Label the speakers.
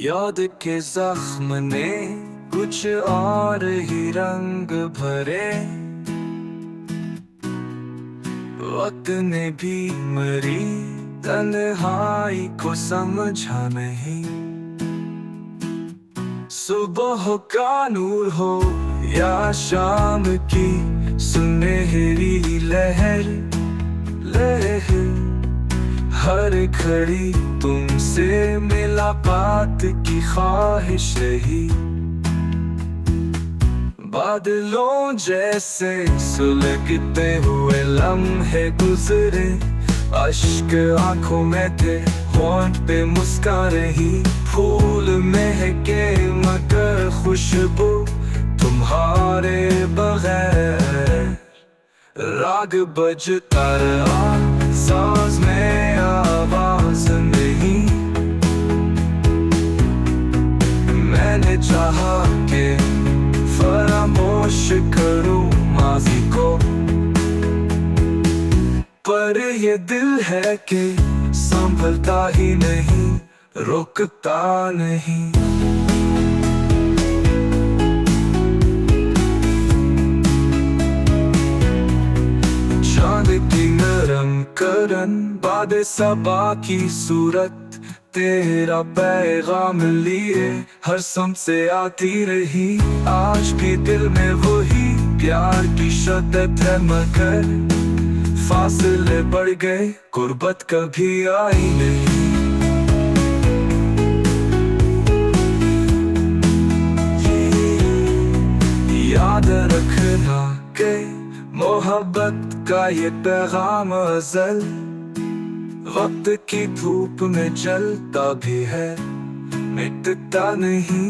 Speaker 1: याद के जख्म ने कुछ और ही रंग भरे, वक्त ने भी मरी तन्हाई को समझा नहीं। सुबह का नूर हो या शाम की सुनहरी लहर लहर, हर घड़ी तुमसे मुलाकात की ख्वाहिश रही। बादलों जैसे सुलगते हुए लम्हे गुजरे, अश्क आंखों में थे होंठ पे मुस्कान रही। फूल महके मगर खुशबू तुम्हारे बगैर, राग बजता रहा सांस में आवाज नहीं। मैंने चाहा कि फरामोश करूं माज़ी को, पर ये दिल है कि संभलता ही नहीं, रुकता नहीं। चांद की नरम करन बादे सबा की सूरत, तेरा पैगाम लिए हर सम से आती रही। आज भी दिल में वही प्यार की शिद्दत है, मगर फासले बढ़ गए, गुर्बत कभी आई नहीं। याद रखना के मोहब्बत का ये पैगाम अज़ल, वक्त की धूप में जलता भी है, मिटता नहीं।